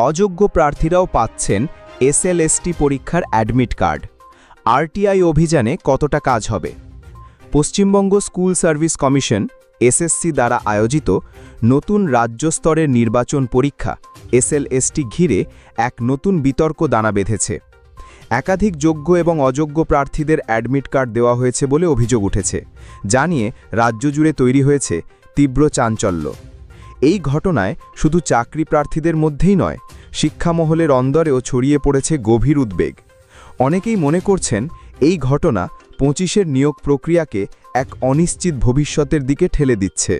অযোগ্য প্রার্থীরাও পাচ্ছেন এসএলএসটি পরীক্ষার অ্যাডমিট কার্ড। আরটিআই অভিযানে কতটা কাজ হবে? Paschimbanga school service commission SSC দ্বারা আয়োজিত নতুন রাজ্য স্তরের নির্বাচন পরীক্ষা এসএলএসটি ঘিরে এক নতুন বিতর্ক দানা বেঁধেছে। একাধিক যোগ্য এবং অযোগ্য প্রার্থীদের অ্যাডমিট কার্ড দেওয়া হয়েছে বলে অভিযোগ উঠেছে, যা নিয়ে রাজ্য জুড়ে তৈরি হয়েছে তীব্র চাঞ্চল্য। এই ঘটনায় শুধু চাকরি প্রার্থীদের মধ্যেই নয়, শিক্ষামহলের অন্দরেও ছড়িয়ে পড়েছে গভীর উদ্বেগ। অনেকেই মনে করছেন এই ঘটনা 25-এর নিয়োগ প্রক্রিয়াকে এক অনিশ্চিত ভবিষ্যতের দিকে ঠেলে দিচ্ছে।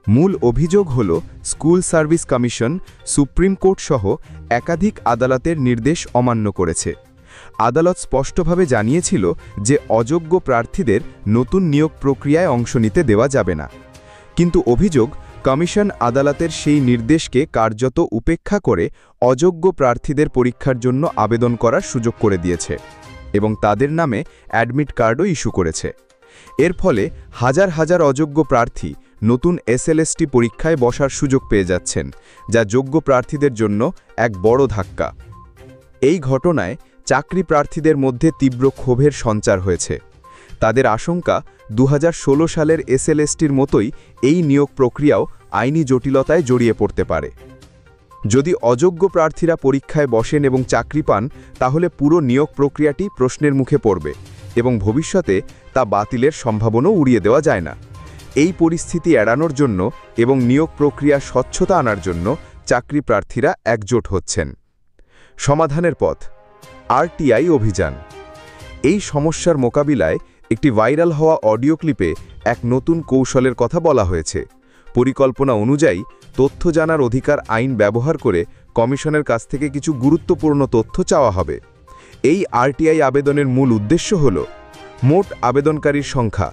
মূল অভিযোগ হল school service commission supreme court সহ একাধিক আদালতের নির্দেশ অমান্য করেছে। আদালত স্পষ্টভাবে জানিয়েছিল যে অযোগ্য প্রার্থীদের নতুন নিয়োগ প্রক্রিয়ায় অংশ নিতে দেওয়া যাবে না। কিন্তু অভিযোগ, কমিশন আদালতের সেই নির্দেশকে কার্যত উপেক্ষা করে অযোগ্য প্রার্থীদের পরীক্ষার জন্য আবেদন করার সুযোগ করে দিয়েছে এবং তাদের নামে অ্যাডমিট কার্ডও ইস্যু করেছে। এর ফলে হাজার হাজার অযোগ্য প্রার্থী নতুন এসএলএসটি পরীক্ষায় বসার সুযোগ পেয়ে যাচ্ছেন, যা যোগ্য প্রার্থীদের জন্য এক বড় ধাক্কা। এই ঘটনায় চাকরি প্রার্থীদের মধ্যে তীব্র ক্ষোভের সঞ্চার হয়েছে। তাদের আশঙ্কা 2016 সালের এসএলএসটির মতোই এই নিয়োগ প্রক্রিয়াও আইনি জটিলতায় জড়িয়ে পড়তে পারে। যদি অযোগ্য প্রার্থীরা পরীক্ষায় বসেন এবং চাকরি পান, তাহলে পুরো নিয়োগ প্রক্রিয়াটি প্রশ্নের মুখে পড়বে এবং ভবিষ্যতে তা বাতিলের সম্ভাবনাও উড়িয়ে দেওয়া যায় না। এই পরিস্থিতি এড়ানোর জন্য এবং নিয়োগ প্রক্রিয়া স্বচ্ছতা আনার জন্য চাকরি প্রার্থীরা একজোট হচ্ছেন। সমাধানের পথ: আরটিআই অভিযান। এই সমস্যার মোকাবিলায় একটি ভাইরাল হওয়া অডিও ক্লিপে এক নতুন কৌশলের কথা বলা হয়েছে। পরিকল্পনা অনুযায়ী তথ্য জানার অধিকার আইন ব্যবহার করে কমিশনের কাছ থেকে কিছু গুরুত্বপূর্ণ তথ্য চাওয়া হবে। এই আরটিআই আবেদনের মূল উদ্দেশ্য হল মোট আবেদনকারীর সংখ্যা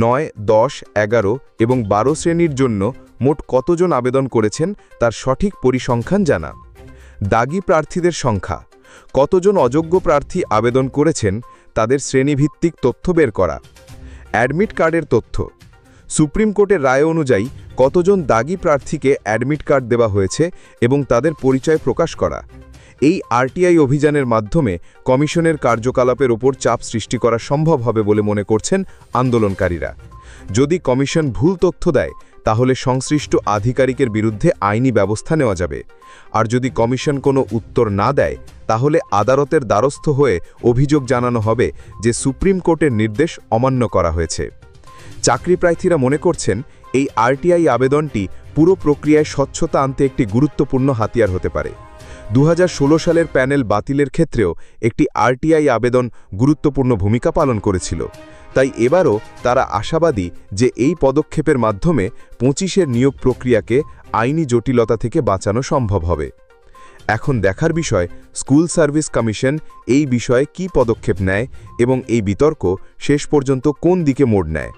9, 10, 11 এবং 12 শ্রেণীর জন্য মোট কতজন আবেদন করেছেন তার সঠিক পরিসংখ্যান জানা। দাগি প্রার্থীদের সংখ্যা, কতজন অযোগ্য প্রার্থী আবেদন করেছেন তাদের শ্রেণীভিত্তিক তথ্য বের করা। অ্যাডমিট কার্ডের তথ্য, সুপ্রিম কোর্টের রায় অনুযায়ী কতজন দাগি প্রার্থীকে অ্যাডমিট কার্ড দেওয়া হয়েছে এবং তাদের পরিচয় প্রকাশ করা। এই আরটিআই অভিযানের মাধ্যমে কমিশনের কার্যকলাপের ওপর চাপ সৃষ্টি করা সম্ভব হবে বলে মনে করছেন আন্দোলনকারীরা। যদি কমিশন ভুল তথ্য দেয়, তাহলে সংশ্লিষ্ট আধিকারিকের বিরুদ্ধে আইনি ব্যবস্থা নেওয়া যাবে। আর যদি কমিশন কোনো উত্তর না দেয়, তাহলে আদালতের দ্বারস্থ হয়ে অভিযোগ জানানো হবে যে সুপ্রিম কোর্টের নির্দেশ অমান্য করা হয়েছে। চাকরি প্রার্থীরা মনে করছেন এই আরটিআই আবেদনটি পুরো প্রক্রিয়ায় স্বচ্ছতা আনতে একটি গুরুত্বপূর্ণ হাতিয়ার হতে পারে। 2016 সালের প্যানেল বাতিলের ক্ষেত্রেও একটি আরটিআই আবেদন গুরুত্বপূর্ণ ভূমিকা পালন করেছিল। তাই এবারও তারা আশাবাদী যে এই পদক্ষেপের মাধ্যমে 25-এর নিয়োগ প্রক্রিয়াকে আইনি জটিলতা থেকে বাঁচানো সম্ভব হবে। এখন দেখার বিষয়, স্কুল সার্ভিস কমিশন এই বিষয়ে কী পদক্ষেপ নেয় এবং এই বিতর্ক শেষ পর্যন্ত কোন দিকে মোড় নেয়।